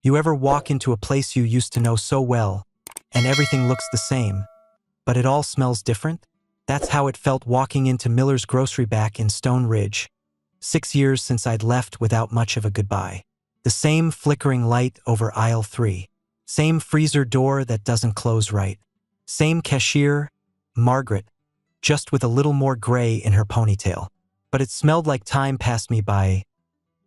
You ever walk into a place you used to know so well, and everything looks the same, but it all smells different? That's how it felt walking into Miller's grocery back in Stone Ridge. 6 years since I'd left without much of a goodbye. The same flickering light over aisle 3. Same freezer door that doesn't close right. Same cashier, Margaret, just with a little more gray in her ponytail. But it smelled like time passed me by.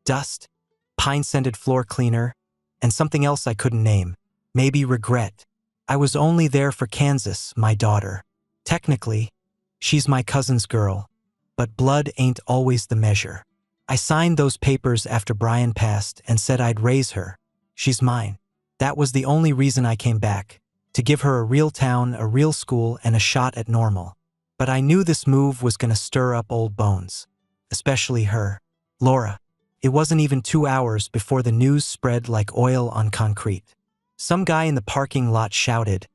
Dust, pine-scented floor cleaner, and something else I couldn't name. Maybe regret. I was only there for Kansas, my daughter. Technically, she's my cousin's girl, but blood ain't always the measure. I signed those papers after Brian passed and said I'd raise her. She's mine. That was the only reason I came back, to give her a real town, a real school, and a shot at normal. But I knew this move was gonna stir up old bones. Especially her, Laura. It wasn't even 2 hours before the news spread like oil on concrete. Some guy in the parking lot shouted,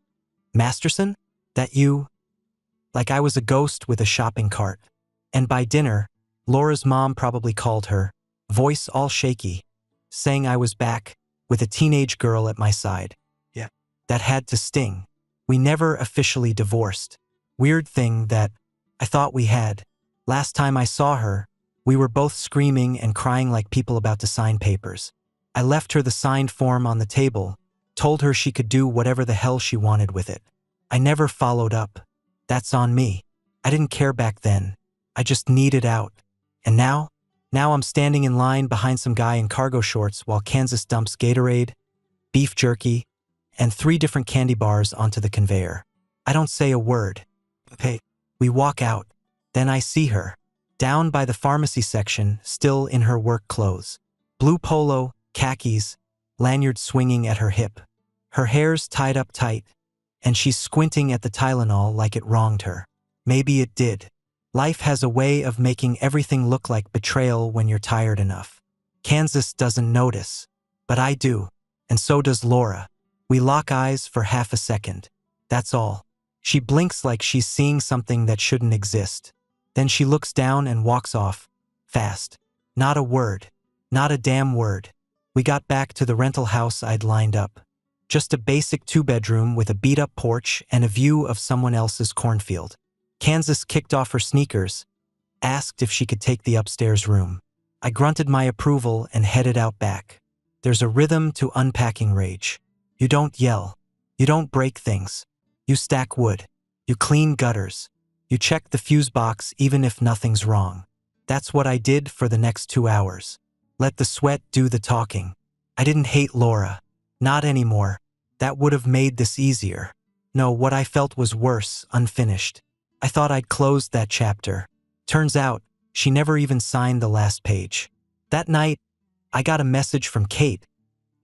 "Masterson? That you?" Like I was a ghost with a shopping cart. And by dinner, Laura's mom probably called her, voice all shaky, saying I was back, with a teenage girl at my side. Yeah. That had to sting. We never officially divorced. Weird thing that I thought we had. Last time I saw her, we were both screaming and crying like people about to sign papers. I left her the signed form on the table, told her she could do whatever the hell she wanted with it. I never followed up. That's on me. I didn't care back then. I just needed out. And now I'm standing in line behind some guy in cargo shorts while Kansas dumps Gatorade, beef jerky, and 3 different candy bars onto the conveyor. I don't say a word. Hey, we walk out. Then I see her, down by the pharmacy section, still in her work clothes. Blue polo, khakis, lanyard swinging at her hip. Her hair's tied up tight, and she's squinting at the Tylenol like it wronged her. Maybe it did. Life has a way of making everything look like betrayal when you're tired enough. Kansas doesn't notice, but I do, and so does Laura. We lock eyes for half a second. That's all. She blinks like she's seeing something that shouldn't exist. Then she looks down and walks off, fast. Not a word. Not a damn word. We got back to the rental house I'd lined up. Just a basic 2-bedroom with a beat-up porch and a view of someone else's cornfield. Kansas kicked off her sneakers, asked if she could take the upstairs room. I grunted my approval and headed out back. There's a rhythm to unpacking rage. You don't yell. You don't break things. You stack wood. You clean gutters. You check the fuse box even if nothing's wrong. That's what I did for the next 2 hours. Let the sweat do the talking. I didn't hate Laura. Not anymore. That would have made this easier. No, what I felt was worse, unfinished. I thought I'd closed that chapter. Turns out, she never even signed the last page. That night, I got a message from Kate,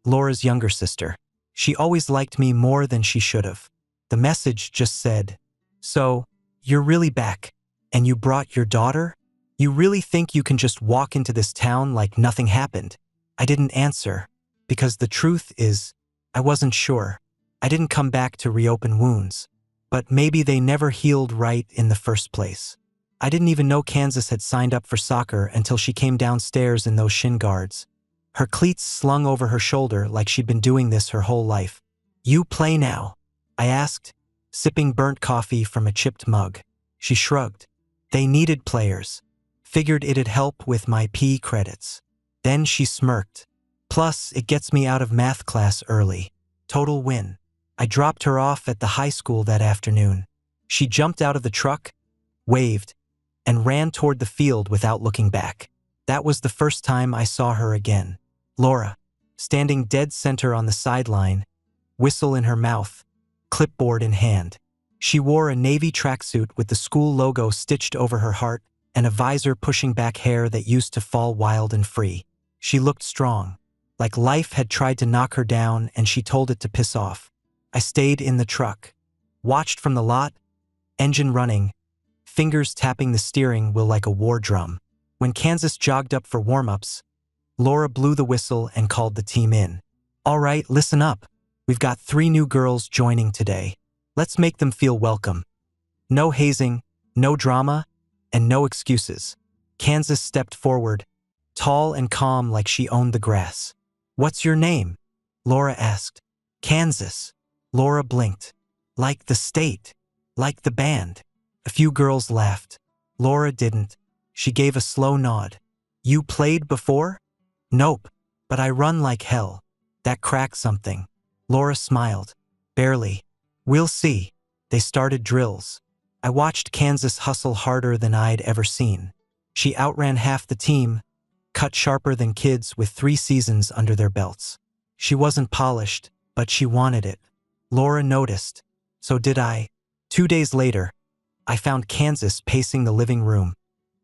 Laura's younger sister. She always liked me more than she should have. The message just said, "So, you're really back, and you brought your daughter? You really think you can just walk into this town like nothing happened?" I didn't answer, because the truth is, I wasn't sure. I didn't come back to reopen wounds. But maybe they never healed right in the first place. I didn't even know Kansas had signed up for soccer until she came downstairs in those shin guards. Her cleats slung over her shoulder like she'd been doing this her whole life. "You play now?" I asked, sipping burnt coffee from a chipped mug. She shrugged. They needed players. Figured it'd help with my P credits. Then she smirked. "Plus, it gets me out of math class early. Total win." I dropped her off at the high school that afternoon. She jumped out of the truck, waved, and ran toward the field without looking back. That was the first time I saw her again. Laura, standing dead center on the sideline, whistle in her mouth, clipboard in hand. She wore a navy tracksuit with the school logo stitched over her heart and a visor pushing back hair that used to fall wild and free. She looked strong, like life had tried to knock her down and she told it to piss off. I stayed in the truck, watched from the lot, engine running, fingers tapping the steering wheel like a war drum. When Kansas jogged up for warm-ups, Laura blew the whistle and called the team in. "All right, listen up. We've got 3 new girls joining today. Let's make them feel welcome. No hazing, no drama, and no excuses." Kansas stepped forward, tall and calm like she owned the grass. "What's your name?" Laura asked. Kansas. Laura blinked. Like the state. Like the band. A few girls laughed. Laura didn't. She gave a slow nod. You played before? Nope. But I run like hell. That cracked something. Laura smiled. Barely. We'll see. They started drills. I watched Kansas hustle harder than I'd ever seen. She outran half the team, cut sharper than kids with 3 seasons under their belts. She wasn't polished, but she wanted it. Laura noticed. So did I. 2 days later, I found Kansas pacing the living room,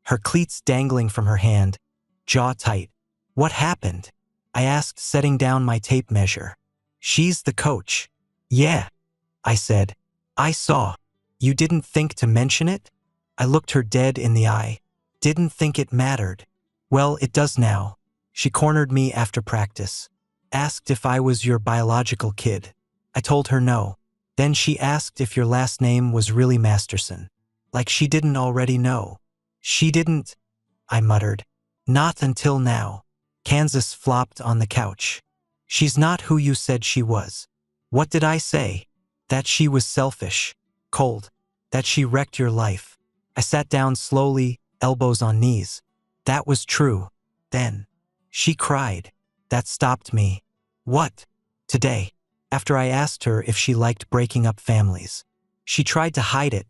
her cleats dangling from her hand, jaw tight. What happened? I asked, setting down my tape measure. She's the coach. Yeah, I said. I saw. You didn't think to mention it? I looked her dead in the eye. Didn't think it mattered. Well, it does now. She cornered me after practice. Asked if I was your biological kid. I told her no. Then she asked if your last name was really Masterson. Like she didn't already know. She didn't, I muttered. Not until now. Kansas flopped on the couch. She's not who you said she was. What did I say? That she was selfish, cold, that she wrecked your life. I sat down slowly, elbows on knees. That was true. Then. She cried. That stopped me. What? Today. After I asked her if she liked breaking up families. She tried to hide it,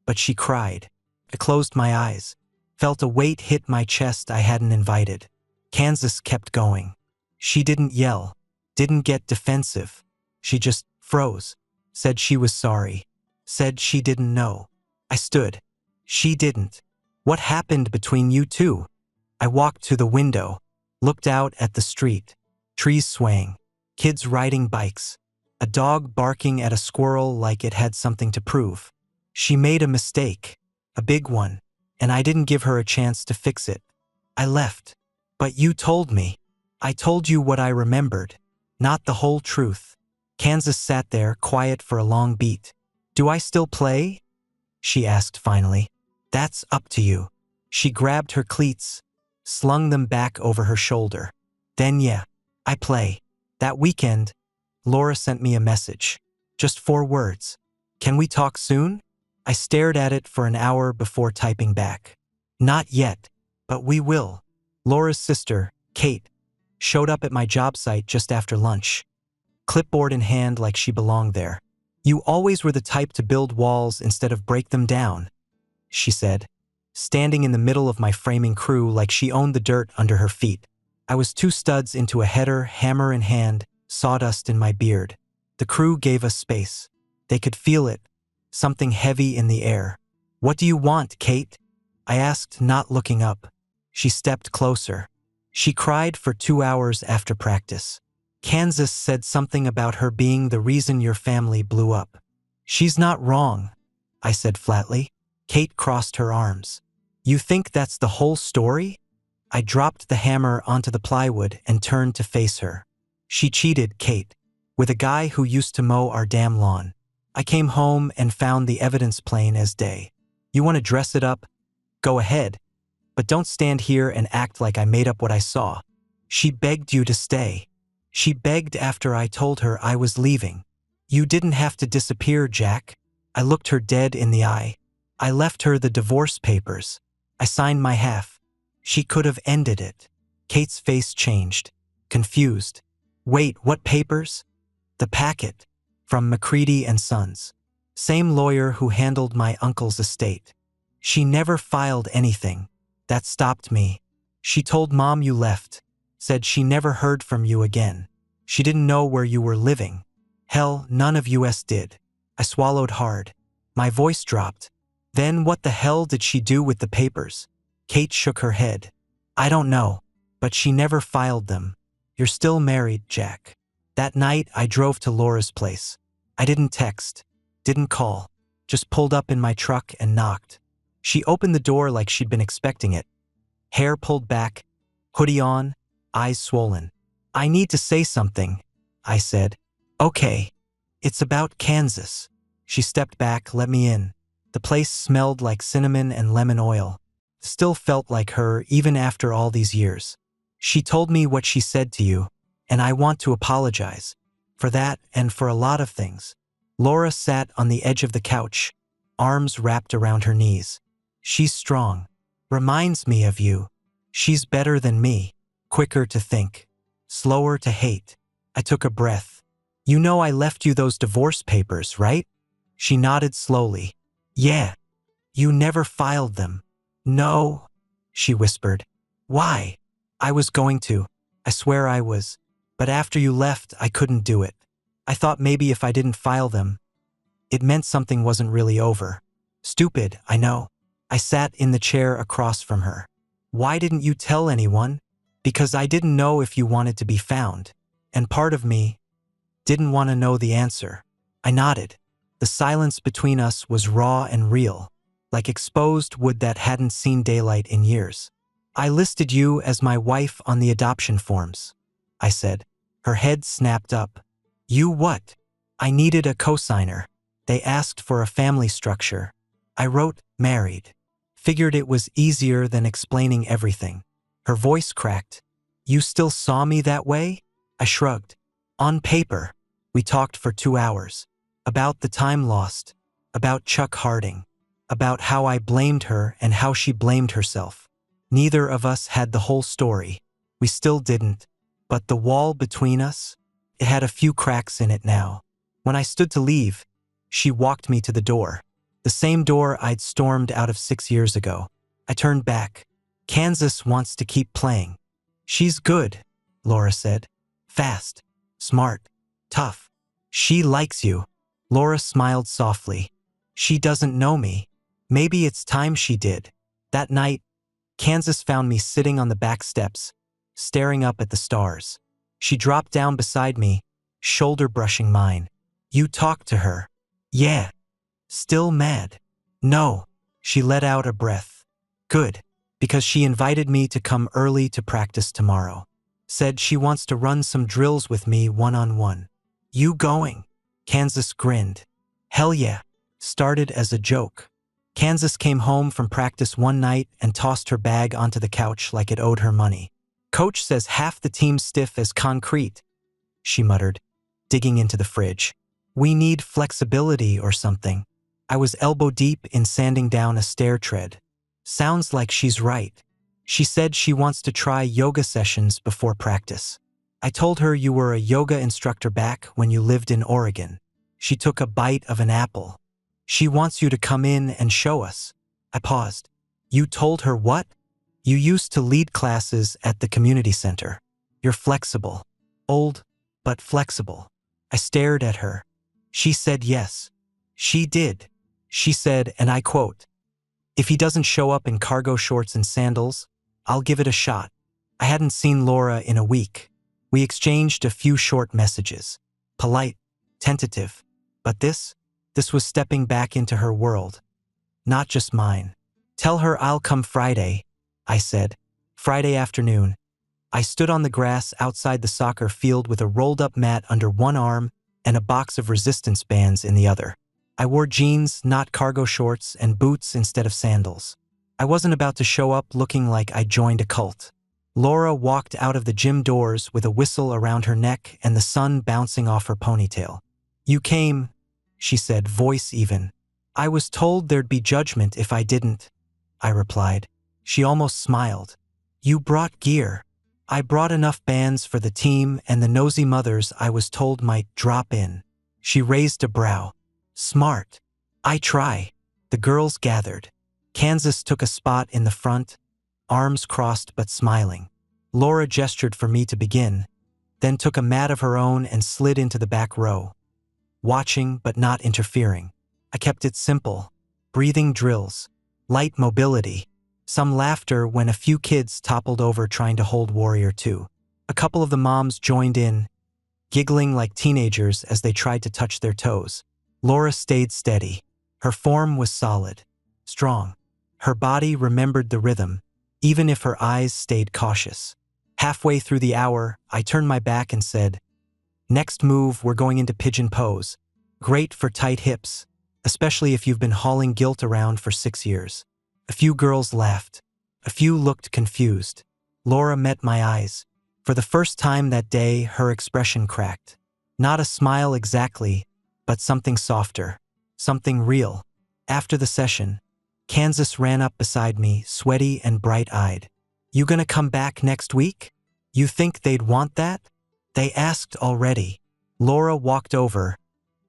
but she cried. I closed my eyes, felt a weight hit my chest I hadn't invited. Kansas kept going. She didn't yell, didn't get defensive. She just froze, said she was sorry, said she didn't know. I stood. She didn't. What happened between you two? I walked to the window, looked out at the street. Trees swaying, kids riding bikes, a dog barking at a squirrel like it had something to prove. She made a mistake, a big one, and I didn't give her a chance to fix it. I left. But you told me. I told you what I remembered, not the whole truth. Kansas sat there, quiet for a long beat. Do I still play? She asked finally. That's up to you. She grabbed her cleats, slung them back over her shoulder. Then yeah, I play. That weekend, Laura sent me a message. Just 4 words. Can we talk soon? I stared at it for an hour before typing back. Not yet, but we will. Laura's sister, Kate, showed up at my job site just after lunch. Clipboard in hand like she belonged there. You always were the type to build walls instead of break them down, she said, standing in the middle of my framing crew like she owned the dirt under her feet. I was 2 studs into a header, hammer in hand, sawdust in my beard. The crew gave us space. They could feel it, something heavy in the air. What do you want, Kate? I asked, not looking up. She stepped closer. She cried for 2 hours after practice. Kansas said something about her being the reason your family blew up. She's not wrong, I said flatly. Kate crossed her arms. You think that's the whole story? I dropped the hammer onto the plywood and turned to face her. She cheated, Kate, with a guy who used to mow our damn lawn. I came home and found the evidence plain as day. You want to dress it up? Go ahead. But don't stand here and act like I made up what I saw. She begged you to stay. She begged after I told her I was leaving. You didn't have to disappear, Jack. I looked her dead in the eye. I left her the divorce papers. I signed my half. She could have ended it. Kate's face changed, confused. Wait, what papers? The packet. From McCready and Sons. Same lawyer who handled my uncle's estate. She never filed anything. That stopped me. She told Mom you left. Said she never heard from you again. She didn't know where you were living. Hell, none of us did. I swallowed hard. My voice dropped. Then what the hell did she do with the papers? Kate shook her head. I don't know, but she never filed them. You're still married, Jack. That night, I drove to Laura's place. I didn't text, didn't call, just pulled up in my truck and knocked. She opened the door like she'd been expecting it. Hair pulled back, hoodie on, eyes swollen. I need to say something, I said. Okay. It's about Kansas. She stepped back, let me in. The place smelled like cinnamon and lemon oil. Still felt like her even after all these years. She told me what she said to you. And I want to apologize. For that and for a lot of things. Laura sat on the edge of the couch, arms wrapped around her knees. She's strong. Reminds me of you. She's better than me. Quicker to think. Slower to hate. I took a breath. You know I left you those divorce papers, right? She nodded slowly. Yeah. You never filed them. No, she whispered. Why? I was going to. I swear I was. But after you left, I couldn't do it. I thought maybe if I didn't file them, it meant something wasn't really over. Stupid, I know. I sat in the chair across from her. Why didn't you tell anyone? Because I didn't know if you wanted to be found. And part of me didn't want to know the answer. I nodded. The silence between us was raw and real, like exposed wood that hadn't seen daylight in years. I listed you as my wife on the adoption forms, I said. Her head snapped up. You what? I needed a cosigner. They asked for a family structure. I wrote married. Figured it was easier than explaining everything. Her voice cracked. You still saw me that way? I shrugged. On paper. We talked for 2 hours. About the time lost. About Chuck Harding. About how I blamed her and how she blamed herself. Neither of us had the whole story. We still didn't. But the wall between us? It had a few cracks in it now. When I stood to leave, she walked me to the door. The same door I'd stormed out of 6 years ago. I turned back. Kansas wants to keep playing. She's good, Laura said. Fast. Smart. Tough. She likes you. Laura smiled softly. She doesn't know me. Maybe it's time she did. That night, Kansas found me sitting on the back steps, staring up at the stars. She dropped down beside me, shoulder brushing mine. You talked to her? Yeah. Still mad? No. She let out a breath. Good. Because she invited me to come early to practice tomorrow. Said she wants to run some drills with me one-on-one. You going? Kansas grinned. Hell yeah. Started as a joke. Kansas came home from practice one night and tossed her bag onto the couch like it owed her money. Coach says half the team's stiff as concrete, she muttered, digging into the fridge. We need flexibility or something. I was elbow deep in sanding down a stair tread. Sounds like she's right. She said she wants to try yoga sessions before practice. I told her you were a yoga instructor back when you lived in Oregon. She took a bite of an apple. She wants you to come in and show us. I paused. You told her what? You used to lead classes at the community center. You're flexible. Old, but flexible. I stared at her. She said yes. She did. She said, and I quote, if he doesn't show up in cargo shorts and sandals, I'll give it a shot. I hadn't seen Laura in a week. We exchanged a few short messages. Polite, tentative. But this was stepping back into her world. Not just mine. Tell her I'll come Friday, I said. Friday afternoon. I stood on the grass outside the soccer field with a rolled-up mat under one arm and a box of resistance bands in the other. I wore jeans, not cargo shorts, and boots instead of sandals. I wasn't about to show up looking like I joined a cult. Laura walked out of the gym doors with a whistle around her neck and the sun bouncing off her ponytail. You came, she said, voice even. I was told there'd be judgment if I didn't, I replied. She almost smiled. You brought gear. I brought enough bands for the team and the nosy mothers I was told might drop in. She raised a brow. Smart. I try. The girls gathered. Kansas took a spot in the front, arms crossed but smiling. Laura gestured for me to begin, then took a mat of her own and slid into the back row. Watching but not interfering. I kept it simple. Breathing drills. Light mobility. Some laughter when a few kids toppled over trying to hold Warrior 2. A couple of the moms joined in, giggling like teenagers as they tried to touch their toes. Laura stayed steady. Her form was solid, strong. Her body remembered the rhythm, even if her eyes stayed cautious. Halfway through the hour, I turned my back and said, next move, we're going into pigeon pose. Great for tight hips, especially if you've been hauling guilt around for 6 years. A few girls laughed. A few looked confused. Laura met my eyes. For the first time that day, her expression cracked. Not a smile exactly, but something softer, something real. After the session, Kansas ran up beside me, sweaty and bright-eyed. "You gonna come back next week? You think they'd want that?" "They asked already." Laura walked over,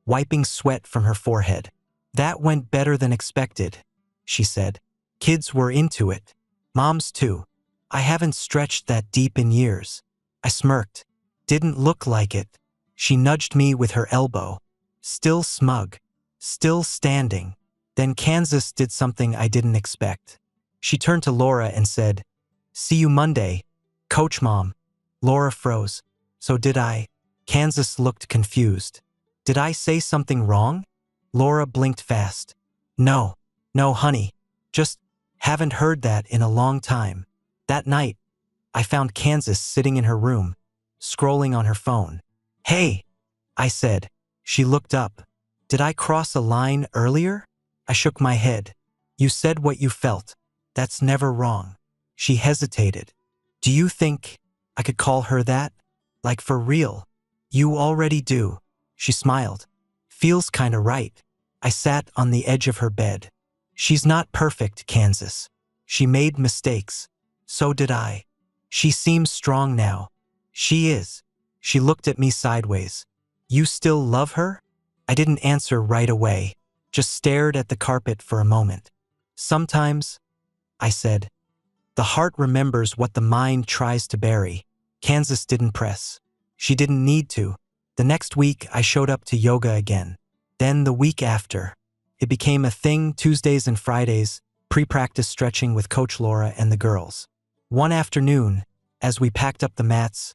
wiping sweat from her forehead. "That went better than expected," she said. "Kids were into it. Moms too. I haven't stretched that deep in years." I smirked. "Didn't look like it." She nudged me with her elbow. Still smug. Still standing. Then Kansas did something I didn't expect. She turned to Laura and said, "See you Monday, Coach Mom." Laura froze. "So did I?" Kansas looked confused. "Did I say something wrong?" Laura blinked fast. No, honey. Just haven't heard that in a long time." That night, I found Kansas sitting in her room, scrolling on her phone. "Hey," I said. She looked up. "Did I cross a line earlier?" I shook my head. "You said what you felt. That's never wrong." She hesitated. "Do you think I could call her that? Like for real?" "You already do." She smiled. "Feels kinda right." I sat on the edge of her bed. "She's not perfect, Kansas. She made mistakes. So did I. She seems strong now." "She is." She looked at me sideways. "You still love her?" I didn't answer right away, just stared at the carpet for a moment. "Sometimes," I said. "The heart remembers what the mind tries to bury." Kansas didn't press. She didn't need to. The next week, I showed up to yoga again. Then the week after, it became a thing. Tuesdays and Fridays, pre-practice stretching with Coach Laura and the girls. One afternoon, as we packed up the mats,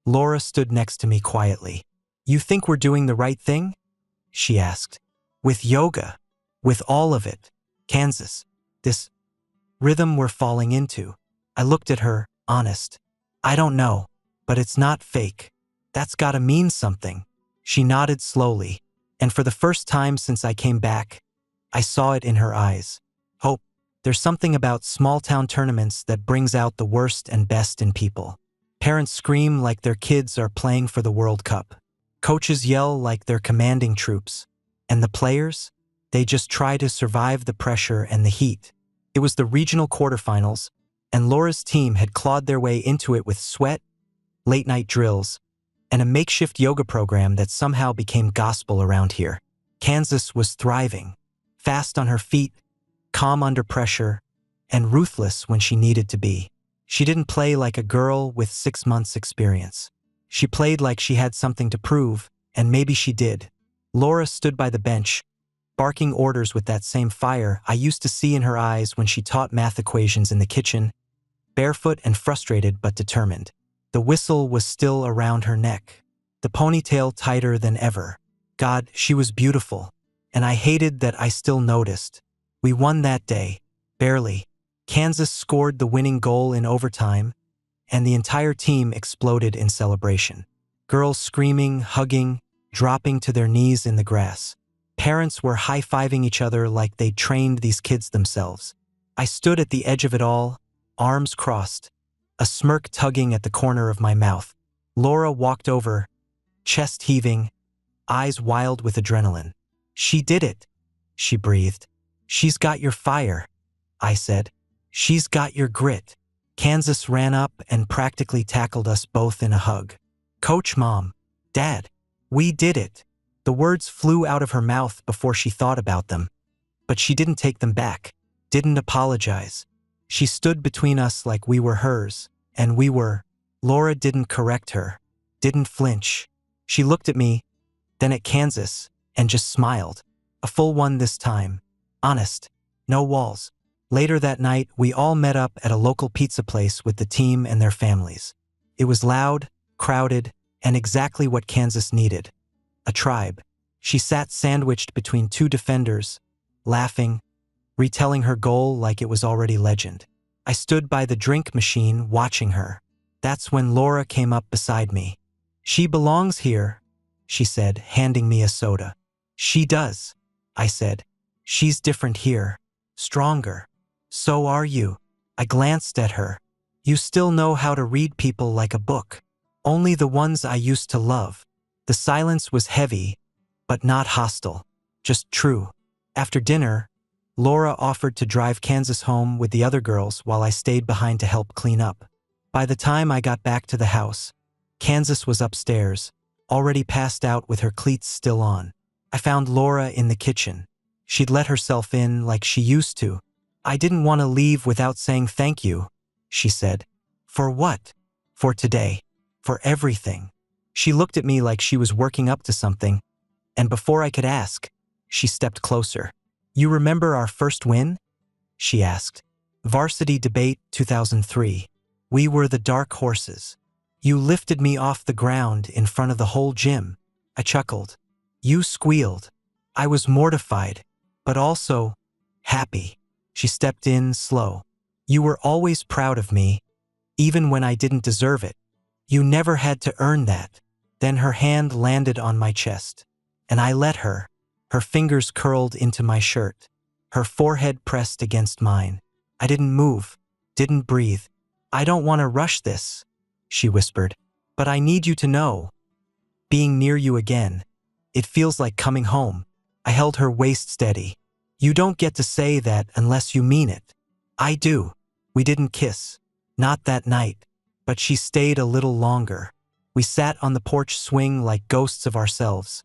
Laura stood next to me quietly. "You think we're doing the right thing?" she asked. "With yoga? With all of it, Kansas? This rhythm we're falling into?" I looked at her, honest. "I don't know, but it's not fake. That's gotta mean something." She nodded slowly, and for the first time since I came back, I saw it in her eyes. Hope. There's something about small-town tournaments that brings out the worst and best in people. Parents scream like their kids are playing for the World Cup. Coaches yell like they're commanding troops. And the players? They just try to survive the pressure and the heat. It was the regional quarterfinals, and Laura's team had clawed their way into it with sweat, late-night drills, and a makeshift yoga program that somehow became gospel around here. Kansas was thriving, fast on her feet, calm under pressure, and ruthless when she needed to be. She didn't play like a girl with 6 months' experience. She played like she had something to prove, and maybe she did. Laura stood by the bench, barking orders with that same fire I used to see in her eyes when she taught math equations in the kitchen, barefoot and frustrated but determined. The whistle was still around her neck, the ponytail tighter than ever. God, she was beautiful, and I hated that I still noticed. We won that day, barely. Kansas scored the winning goal in overtime, and the entire team exploded in celebration. Girls screaming, hugging, dropping to their knees in the grass. Parents were high-fiving each other like they'd trained these kids themselves. I stood at the edge of it all, arms crossed, a smirk tugging at the corner of my mouth. Laura walked over, chest heaving, eyes wild with adrenaline. "She did it," she breathed. "She's got your fire," I said. "She's got your grit." Kansas ran up and practically tackled us both in a hug. "Coach Mom, Dad, we did it." The words flew out of her mouth before she thought about them. But she didn't take them back, didn't apologize. She stood between us like we were hers, and we were. Laura didn't correct her, didn't flinch. She looked at me, then at Kansas, and just smiled. A full one this time. Honest. No walls. Later that night, we all met up at a local pizza place with the team and their families. It was loud, crowded, and exactly what Kansas needed. A tribe. She sat sandwiched between two defenders, laughing, retelling her goal like it was already legend. I stood by the drink machine watching her. That's when Laura came up beside me. "She belongs here," she said, handing me a soda. "She does," I said. "She's different here. Stronger." "So are you." I glanced at her. "You still know how to read people like a book." Only the ones I used to love. The silence was heavy, but not hostile. Just true. After dinner, Laura offered to drive Kansas home with the other girls while I stayed behind to help clean up. By the time I got back to the house, Kansas was upstairs, already passed out with her cleats still on. I found Laura in the kitchen. She'd let herself in like she used to. "I didn't want to leave without saying thank you," she said. "For what?" "For today. For everything." She looked at me like she was working up to something, and before I could ask, she stepped closer. "You remember our first win?" she asked. "Varsity debate 2003. We were the dark horses. You lifted me off the ground in front of the whole gym." I chuckled. "You squealed." I was mortified, but also happy. She stepped in slow. "You were always proud of me, even when I didn't deserve it. You never had to earn that." Then her hand landed on my chest, and I let her. Her fingers curled into my shirt, her forehead pressed against mine. I didn't move, didn't breathe. "I don't want to rush this," she whispered, "but I need you to know. Being near you again, it feels like coming home." I held her waist steady. "You don't get to say that unless you mean it." "I do." We didn't kiss. Not that night, but she stayed a little longer. We sat on the porch swing like ghosts of ourselves,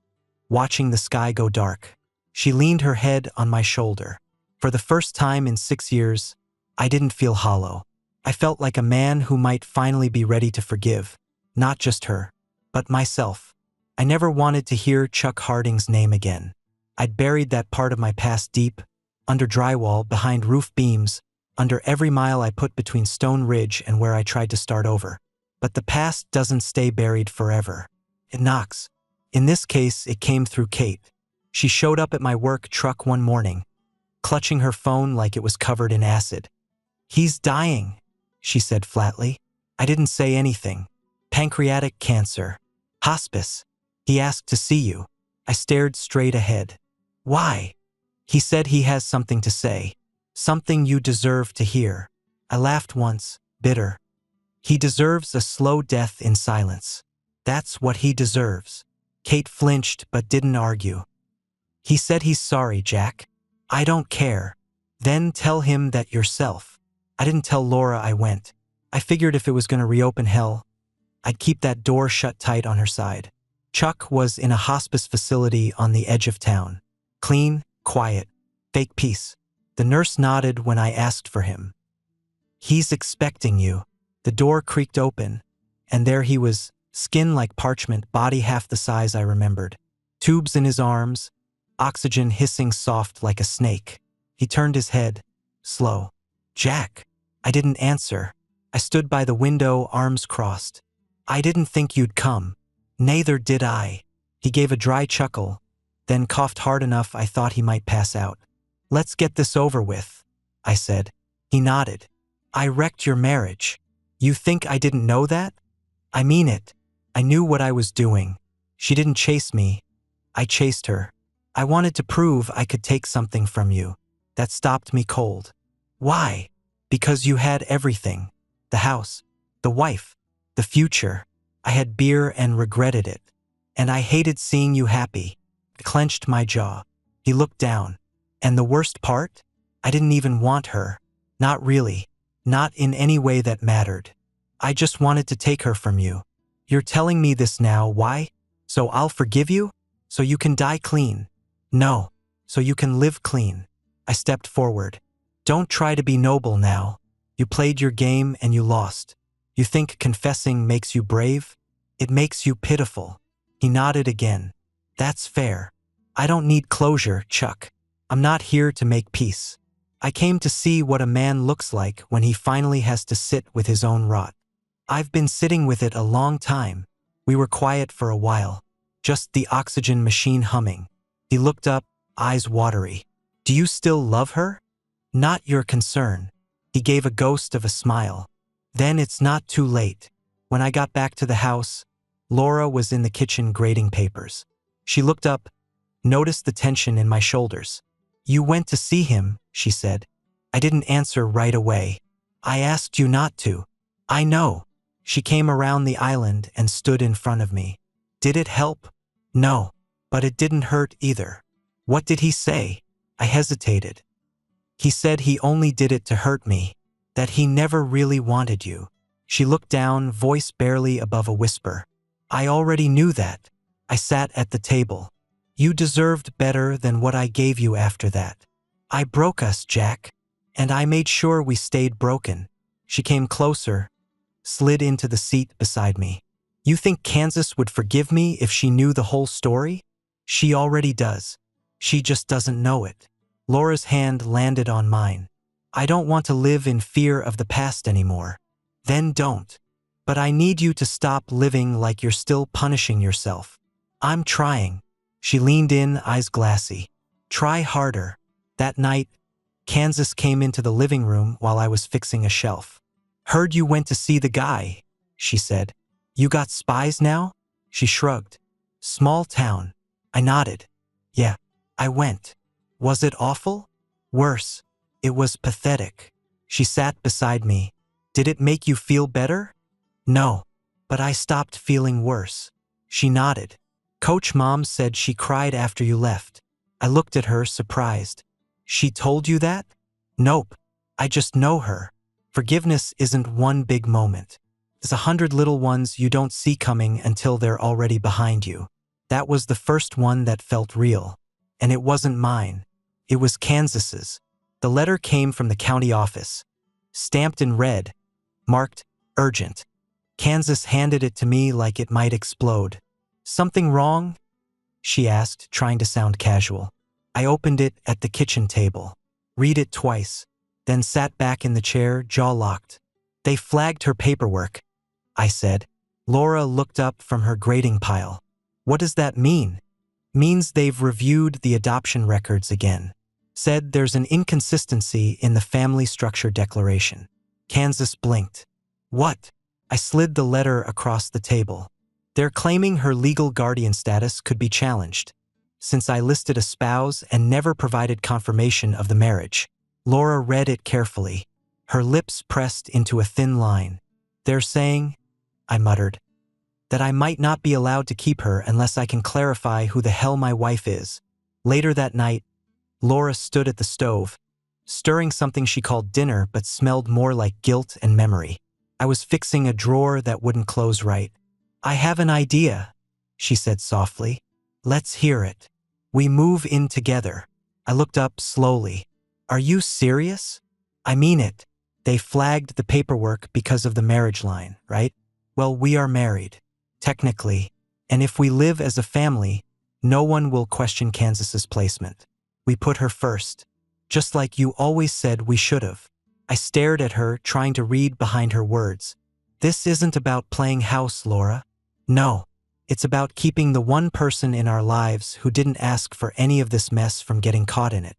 watching the sky go dark. She leaned her head on my shoulder. For the first time in 6 years, I didn't feel hollow. I felt like a man who might finally be ready to forgive, not just her, but myself. I never wanted to hear Chuck Harding's name again. I'd buried that part of my past deep, under drywall, behind roof beams, under every mile I put between Stone Ridge and where I tried to start over. But the past doesn't stay buried forever. It knocks. In this case, it came through Kate. She showed up at my work truck one morning, clutching her phone like it was covered in acid. "He's dying," she said flatly. I didn't say anything. "Pancreatic cancer. Hospice. He asked to see you." I stared straight ahead. "Why?" "He said he has something to say. Something you deserve to hear." I laughed once, bitter. "He deserves a slow death in silence. That's what he deserves." Kate flinched but didn't argue. "He said he's sorry, Jack." "I don't care." "Then tell him that yourself." I didn't tell Laura I went. I figured if it was going to reopen hell, I'd keep that door shut tight on her side. Chuck was in a hospice facility on the edge of town. Clean, quiet, fake peace. The nurse nodded when I asked for him. "He's expecting you." The door creaked open, and there he was, skin like parchment, body half the size I remembered. Tubes in his arms, oxygen hissing soft like a snake. He turned his head, slow. "Jack." I didn't answer. I stood by the window, arms crossed. "I didn't think you'd come." "Neither did I." He gave a dry chuckle, then coughed hard enough I thought he might pass out. "Let's get this over with," I said. He nodded. "I wrecked your marriage. You think I didn't know that?" "I mean it. I knew what I was doing. She didn't chase me. I chased her. I wanted to prove I could take something from you. That stopped me cold." "Why?" "Because you had everything. The house, the wife, the future. I had beer and regretted it. And I hated seeing you happy." I clenched my jaw. He looked down. "And the worst part? I didn't even want her. Not really. Not in any way that mattered. I just wanted to take her from you. You're telling me this now, why? So I'll forgive you? So you can die clean?" "No. So you can live clean." I stepped forward. "Don't try to be noble now. You played your game and you lost. You think confessing makes you brave? It makes you pitiful." He nodded again. "That's fair. I don't need closure, Chuck. I'm not here to make peace. I came to see what a man looks like when he finally has to sit with his own rot. I've been sitting with it a long time." We were quiet for a while, just the oxygen machine humming. He looked up, eyes watery. "Do you still love her?" "Not your concern." He gave a ghost of a smile. "Then it's not too late." When I got back to the house, Laura was in the kitchen grading papers. She looked up, noticed the tension in my shoulders. "You went to see him," she said. I didn't answer right away. "I asked you not to." "I know." She came around the island and stood in front of me. Did it help? No, but it didn't hurt either. What did he say? I hesitated. He said he only did it to hurt me, that he never really wanted you. She looked down, voice barely above a whisper. I already knew that. I sat at the table. You deserved better than what I gave you after that. I broke us, Jack. And I made sure we stayed broken. She came closer, slid into the seat beside me. You think Kansas would forgive me if she knew the whole story? She already does. She just doesn't know it. Laura's hand landed on mine. I don't want to live in fear of the past anymore. Then don't. But I need you to stop living like you're still punishing yourself. I'm trying. She leaned in, eyes glassy. Try harder. That night, Kansas came into the living room while I was fixing a shelf. Heard you went to see the guy, she said. You got spies now? She shrugged. Small town. I nodded. Yeah, I went. Was it awful? Worse. It was pathetic. She sat beside me. Did it make you feel better? No, but I stopped feeling worse. She nodded. Coach Mom said she cried after you left. I looked at her, surprised. She told you that? Nope. I just know her. Forgiveness isn't one big moment. There's 100 little ones you don't see coming until they're already behind you. That was the first one that felt real. And it wasn't mine. It was Kansas's. The letter came from the county office. Stamped in red. Marked, urgent. Kansas handed it to me like it might explode. Something wrong? She asked, trying to sound casual. I opened it at the kitchen table. Read it twice. Then sat back in the chair, jaw locked. They flagged her paperwork, I said. Laura looked up from her grading pile. What does that mean? Means they've reviewed the adoption records again. Said there's an inconsistency in the family structure declaration. Kansas blinked. What? I slid the letter across the table. They're claiming her legal guardian status could be challenged, since I listed a spouse and never provided confirmation of the marriage. Laura read it carefully, her lips pressed into a thin line. They're saying, I muttered, that I might not be allowed to keep her unless I can clarify who the hell my wife is. Later that night, Laura stood at the stove, stirring something she called dinner but smelled more like guilt and memory. I was fixing a drawer that wouldn't close right. I have an idea, she said softly. Let's hear it. We move in together. I looked up slowly. Are you serious? I mean it. They flagged the paperwork because of the marriage line, right? Well, we are married, technically, and if we live as a family, no one will question Kansas's placement. We put her first, just like you always said we should have. I stared at her, trying to read behind her words. This isn't about playing house, Laura. No, it's about keeping the one person in our lives who didn't ask for any of this mess from getting caught in it.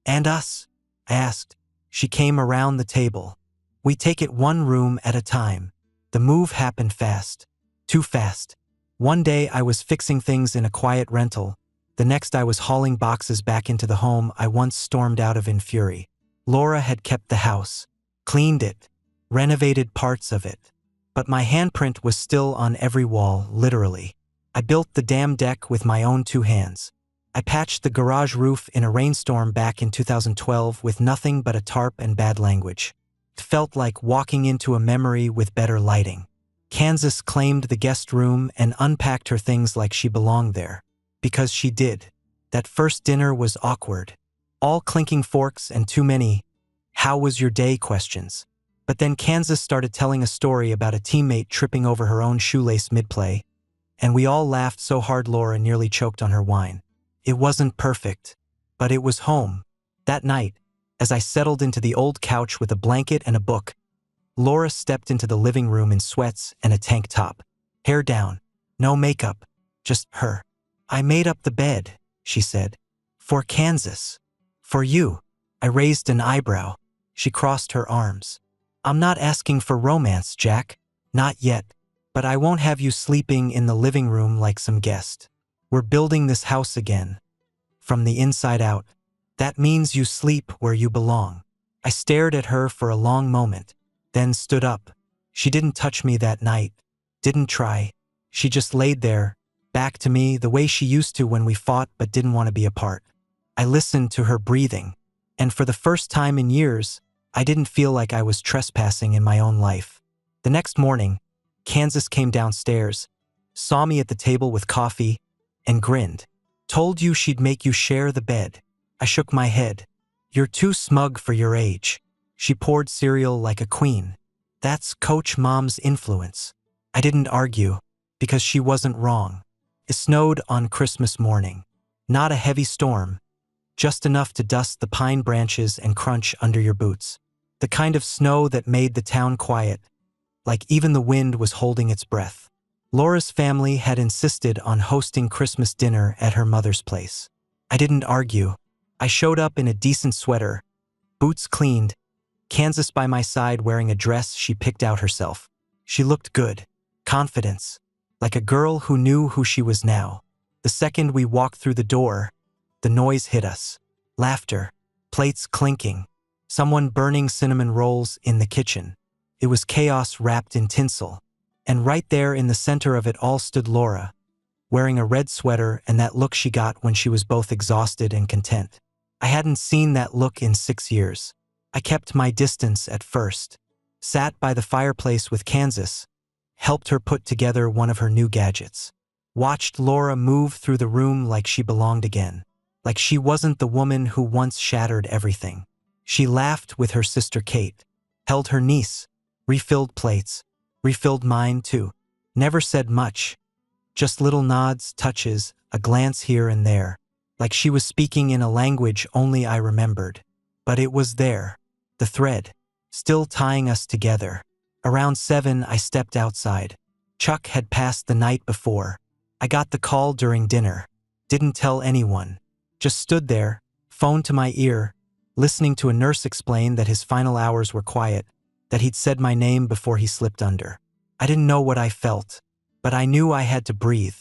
And us? I asked. She came around the table. We take it one room at a time. The move happened fast. Too fast. One day I was fixing things in a quiet rental. The next I was hauling boxes back into the home I once stormed out of in fury. Laura had kept the house, cleaned it, renovated parts of it. But my handprint was still on every wall, literally. I built the damn deck with my own 2 hands. I patched the garage roof in a rainstorm back in 2012 with nothing but a tarp and bad language. It felt like walking into a memory with better lighting. Kansas claimed the guest room and unpacked her things like she belonged there. Because she did. That first dinner was awkward. All clinking forks and too many "how was your day" questions. But then Kansas started telling a story about a teammate tripping over her own shoelace mid-play, and we all laughed so hard Laura nearly choked on her wine. It wasn't perfect, but it was home. That night, as I settled into the old couch with a blanket and a book, Laura stepped into the living room in sweats and a tank top. Hair down, no makeup, just her. I made up the bed, she said. For Kansas. For you. I raised an eyebrow. She crossed her arms. I'm not asking for romance, Jack. Not yet. But I won't have you sleeping in the living room like some guest. We're building this house again. From the inside out. That means you sleep where you belong. I stared at her for a long moment, then stood up. She didn't touch me that night. Didn't try. She just laid there, back to me the way she used to when we fought but didn't want to be apart. I listened to her breathing, and for the first time in years, I didn't feel like I was trespassing in my own life. The next morning, Kansas came downstairs, saw me at the table with coffee, and grinned. Told you she'd make you share the bed. I shook my head. You're too smug for your age. She poured cereal like a queen. That's Coach Mom's influence. I didn't argue, because she wasn't wrong. It snowed on Christmas morning. Not a heavy storm, just enough to dust the pine branches and crunch under your boots. The kind of snow that made the town quiet, like even the wind was holding its breath. Laura's family had insisted on hosting Christmas dinner at her mother's place. I didn't argue. I showed up in a decent sweater, boots cleaned, Kansas by my side wearing a dress she picked out herself. She looked good, confidence, like a girl who knew who she was now. The second we walked through the door, the noise hit us. Laughter, plates clinking, someone burning cinnamon rolls in the kitchen. It was chaos wrapped in tinsel. And right there in the center of it all stood Laura, wearing a red sweater and that look she got when she was both exhausted and content. I hadn't seen that look in 6 years. I kept my distance at first, sat by the fireplace with Kansas, helped her put together one of her new gadgets, watched Laura move through the room like she belonged again, like she wasn't the woman who once shattered everything. She laughed with her sister Kate, held her niece, refilled plates, refilled mine too. Never said much, just little nods, touches, a glance here and there, like she was speaking in a language only I remembered. But it was there, the thread, still tying us together. Around 7, I stepped outside. Chuck had passed the night before. I got the call during dinner. Didn't tell anyone. Just stood there, phone to my ear, listening to a nurse explain that his final hours were quiet, that he'd said my name before he slipped under. I didn't know what I felt, but I knew I had to breathe.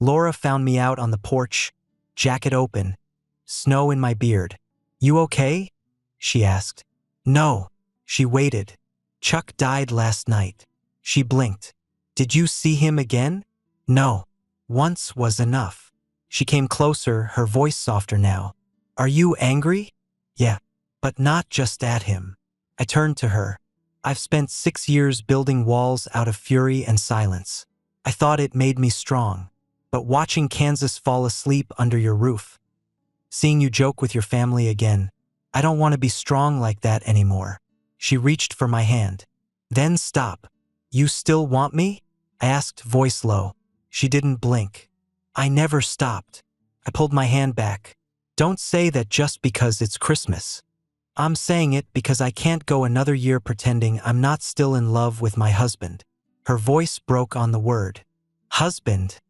Laura found me out on the porch, jacket open, snow in my beard. You okay? She asked. No. She waited. Chuck died last night. She blinked. Did you see him again? No. Once was enough. She came closer, her voice softer now. Are you angry? Yeah, but not just at him. I turned to her. I've spent 6 years building walls out of fury and silence. I thought it made me strong. But watching Kansas fall asleep under your roof, seeing you joke with your family again, I don't want to be strong like that anymore. She reached for my hand. Then stop. You still want me? I asked, voice low. She didn't blink. I never stopped. I pulled my hand back. Don't say that just because it's Christmas. I'm saying it because I can't go another year pretending I'm not still in love with my husband. Her voice broke on the word. Husband,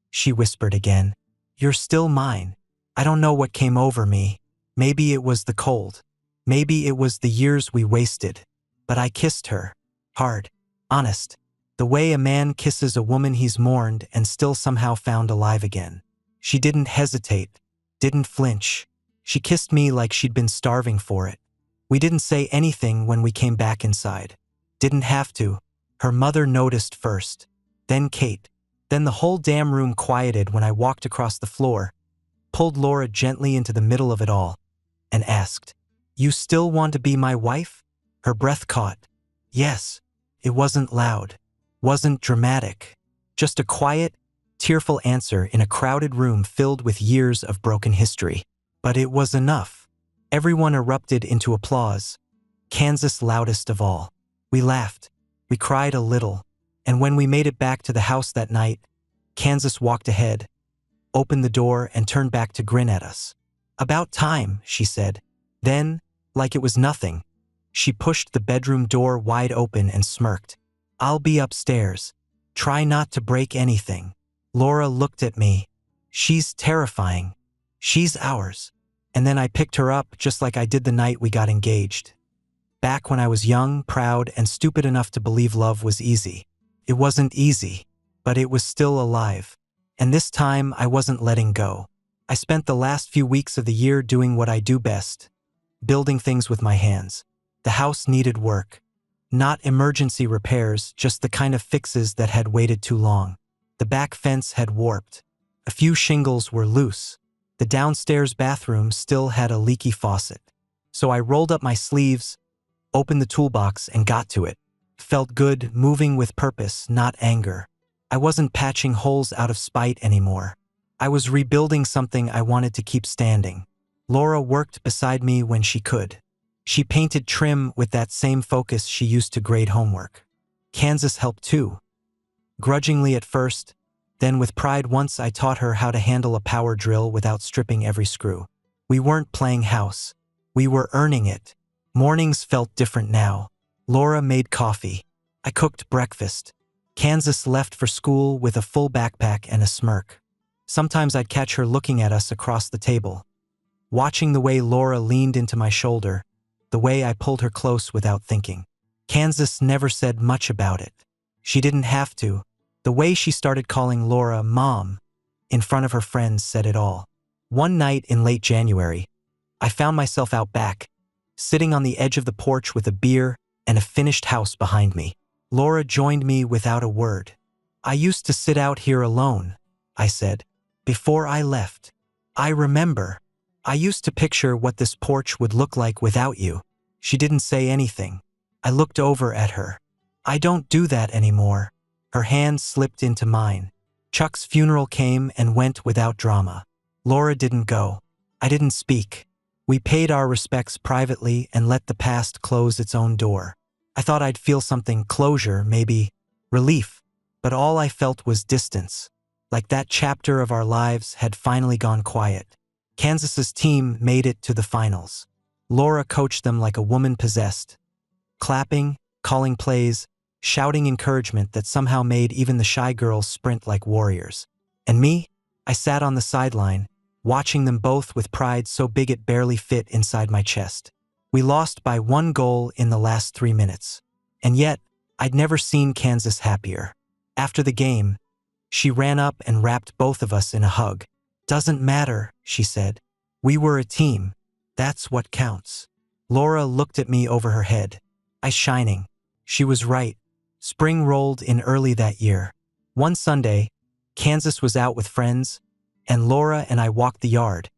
she whispered again. You're still mine. I don't know what came over me. Maybe it was the cold. Maybe it was the years we wasted. But I kissed her. Hard. Honest. The way a man kisses a woman he's mourned and still somehow found alive again. She didn't hesitate. Didn't flinch. She kissed me like she'd been starving for it. We didn't say anything when we came back inside. Didn't have to. Her mother noticed first. Then Kate. Then the whole damn room quieted when I walked across the floor, pulled Laura gently into the middle of it all, and asked, You still want to be my wife? Her breath caught. Yes. It wasn't loud. Wasn't dramatic. Just a quiet, tearful answer in a crowded room filled with years of broken history. But it was enough. Everyone erupted into applause. Kansas loudest of all. We laughed. We cried a little. And when we made it back to the house that night, Kansas walked ahead, opened the door, and turned back to grin at us. About time, she said. Then, like it was nothing, she pushed the bedroom door wide open and smirked. I'll be upstairs. Try not to break anything. Laura looked at me. She's terrifying. She's ours. And then I picked her up just like I did the night we got engaged. Back when I was young, proud, and stupid enough to believe love was easy. It wasn't easy, but it was still alive. And this time I wasn't letting go. I spent the last few weeks of the year doing what I do best, building things with my hands. The house needed work. Not emergency repairs, just the kind of fixes that had waited too long. The back fence had warped. A few shingles were loose. The downstairs bathroom still had a leaky faucet. So I rolled up my sleeves, opened the toolbox, and got to it. Felt good, moving with purpose, not anger. I wasn't patching holes out of spite anymore. I was rebuilding something I wanted to keep standing. Laura worked beside me when she could. She painted trim with that same focus she used to grade homework. Kansas helped too. Grudgingly at first, then with pride once I taught her how to handle a power drill without stripping every screw. We weren't playing house. We were earning it. Mornings felt different now. Laura made coffee. I cooked breakfast. Kansas left for school with a full backpack and a smirk. Sometimes I'd catch her looking at us across the table, watching the way Laura leaned into my shoulder, the way I pulled her close without thinking. Kansas never said much about it. She didn't have to. The way she started calling Laura Mom in front of her friends said it all. One night in late January, I found myself out back, sitting on the edge of the porch with a beer and a finished house behind me. Laura joined me without a word. "I used to sit out here alone," I said, "before I left. I remember. I used to picture what this porch would look like without you." She didn't say anything. I looked over at her. "I don't do that anymore." Her hand slipped into mine. Chuck's funeral came and went without drama. Laura didn't go. I didn't speak. We paid our respects privately and let the past close its own door. I thought I'd feel something, closure, maybe relief, but all I felt was distance. Like that chapter of our lives had finally gone quiet. Kansas's team made it to the finals. Laura coached them like a woman possessed, clapping, calling plays, shouting encouragement that somehow made even the shy girls sprint like warriors. And me? I sat on the sideline, watching them both with pride so big it barely fit inside my chest. We lost by 1 goal in the last 3 minutes. And yet, I'd never seen Kansas happier. After the game, she ran up and wrapped both of us in a hug. "Doesn't matter," she said. "We were a team. That's what counts." Laura looked at me over her head, eyes shining. She was right. Spring rolled in early that year. One Sunday, Kansas was out with friends, and Laura and I walked the yard.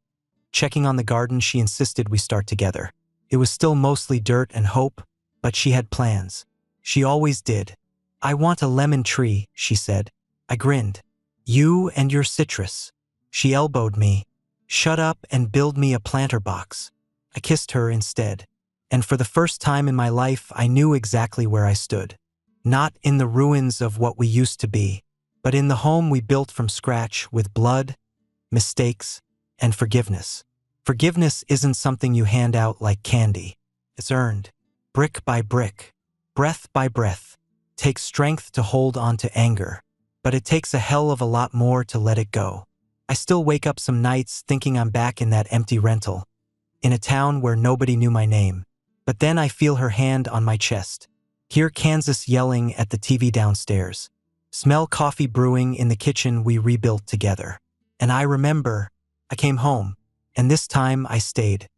Checking on the garden, she insisted we start together. It was still mostly dirt and hope, but she had plans. She always did. "I want a lemon tree," she said. I grinned. "You and your citrus." She elbowed me. "Shut up and build me a planter box." I kissed her instead. And for the first time in my life, I knew exactly where I stood. Not in the ruins of what we used to be, but in the home we built from scratch with blood, mistakes, and forgiveness. Forgiveness isn't something you hand out like candy. It's earned, brick by brick, breath by breath. It takes strength to hold on to anger, but it takes a hell of a lot more to let it go. I still wake up some nights thinking I'm back in that empty rental, in a town where nobody knew my name. But then I feel her hand on my chest. Hear Kansas yelling at the TV downstairs. Smell coffee brewing in the kitchen we rebuilt together. And I remember, I came home, and this time I stayed.